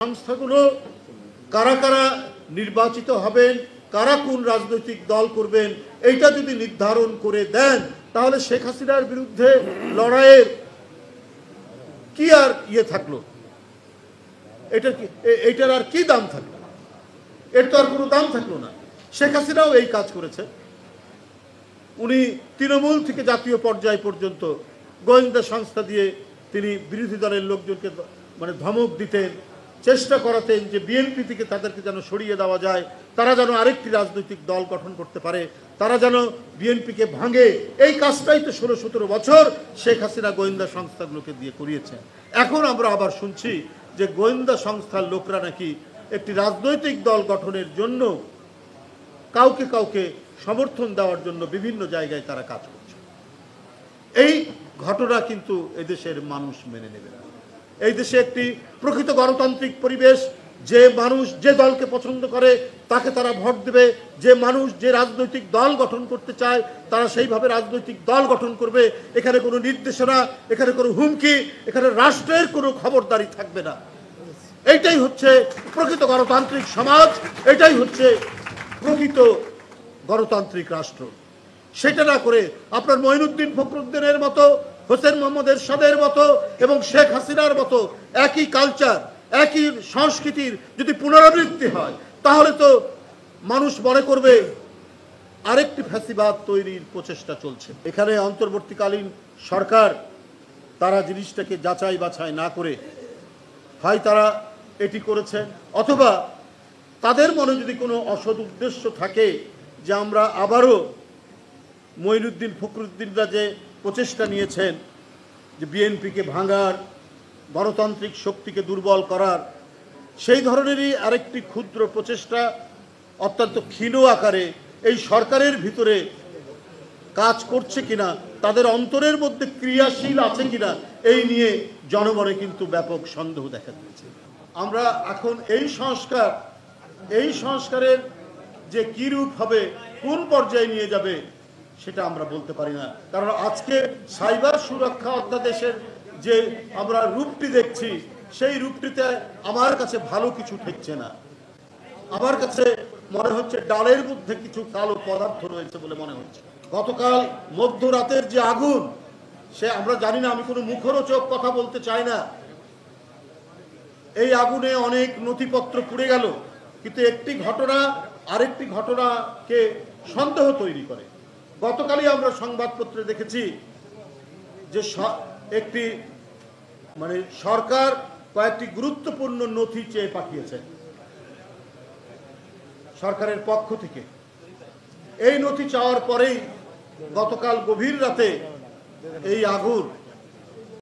সংস্থাগুলো কারা কারা নির্বাচিত হবেন, কারা কোন রাজনৈতিক দল করবেন, এইটা যদি নির্ধারণ করে দেন তাহলে শেখ হাসিনার বিরুদ্ধে লড়াইয়ের কি আর থাকলো, এটার আর কি দাম থাকলো? এর তো আর কোনো দাম থাকলো না। শেখ হাসিনাও এই কাজ করেছে। উনি তৃণমূল থেকে জাতীয় পর্যায় পর্যন্ত গোয়েন্দা সংস্থা দিয়ে তিনি বিরোধী দলের লোকজনকে ধমক দিতেন, চেষ্টা করাতেন যে বিএনপি থেকে তাদেরকে যেন সরিয়ে দেওয়া যায়, তারা যেন আরেকটি রাজনৈতিক দল গঠন করতে পারে, তারা যেন বিএনপিকে ভাঙে। এই কাজটাই তো 16-17 বছর শেখ হাসিনা গোয়েন্দা সংস্থাগুলোকে দিয়ে করিয়েছেন। এখন আমরা আবার শুনছি যে গোয়েন্দা সংস্থার লোকরা নাকি একটি রাজনৈতিক দল গঠনের জন্য কাউকে কাউকে সমর্থন দেওয়ার জন্য বিভিন্ন জায়গায় তারা কাজ করছে। এই ঘটনা কিন্তু এদেশের মানুষ মেনে নেবে না। এই দেশে একটি প্রকৃত গণতান্ত্রিক পরিবেশ, যে মানুষ যে দলকে পছন্দ করে তাকে তারা ভোট দেবে, যে মানুষ যে রাজনৈতিক দল গঠন করতে চায় তারা সেইভাবে রাজনৈতিক দল গঠন করবে। এখানে কোনো নির্দেশনা, এখানে কোনো হুমকি, এখানে রাষ্ট্রের কোনো খবরদারি থাকবে না। এইটাই হচ্ছে প্রকৃত গণতান্ত্রিক সমাজ, এটাই হচ্ছে প্রকৃত গণতান্ত্রিক রাষ্ট্র। সেটা না করে আপনার মঈনুদ্দিন ফখরুদ্দিনের মতো, হোসেন মোহাম্মদ এরশাদের মতো এবং শেখ হাসিনার মতো একই কালচার, একই সংস্কৃতির যদি পুনরাবৃত্তি হয় তাহলে তো মানুষ মনে করবে আরেকটি ফ্যাসিবাদ তৈরির প্রচেষ্টা চলছে। এখানে অন্তর্বর্তীকালীন সরকার তারা জিনিসটাকে যাচাই বাছাই না করে হয় তারা এটি করেছেন, অথবা তাদের মনে যদি কোনো অসৎ উদ্দেশ্য থাকে যে আমরা আবারও মঈনুদ্দিন ফখরুদ্দিনরা যে প্রচেষ্টা নিয়েছেন যে বিএনপিকে ভাঙার, গণতান্ত্রিক শক্তিকে দুর্বল করার, সেই ধরনেরই আরেকটি ক্ষুদ্র প্রচেষ্টা অত্যন্ত ক্ষীণ আকারে এই সরকারের ভিতরে কাজ করছে কিনা, তাদের অন্তরের মধ্যে ক্রিয়াশীল আছে কিনা, এই নিয়ে জনমনে কিন্তু ব্যাপক সন্দেহ দেখা দিয়েছে। আমরা এখন এই সংস্কারের যে কী রূপ হবে, কোন পর্যায়ে নিয়ে যাবে সেটা আমরা বলতে পারি না। কারণ আজকে সাইবার সুরক্ষা অধ্যাদেশের যে আমরা রূপটি দেখছি, সেই রূপটিতে আমার কাছে ভালো কিছু ঠেকছে না। আমার কাছে মনে হচ্ছে ডালের মধ্যে কিছু কালো পদার্থ রয়েছে বলে মনে হচ্ছে। গতকাল মধ্যরাতের যে আগুন, সে আমরা জানি না, আমি কোনো মুখরোচক কথা বলতে চাই না। এই আগুনে অনেক নথিপত্র পুড়ে গেল, কিন্তু একটি ঘটনা আরেকটি ঘটনাকে সন্দেহ তৈরি করে। গতকালই আমরা সংবাদপত্রে দেখেছি যে একটি সরকার কয়েকটি গুরুত্বপূর্ণ নথি চেয়ে পাঠিয়েছে সরকারের পক্ষ থেকে। এই নথি চাওয়ার পরেই গতকাল গভীর রাতে এই আগুন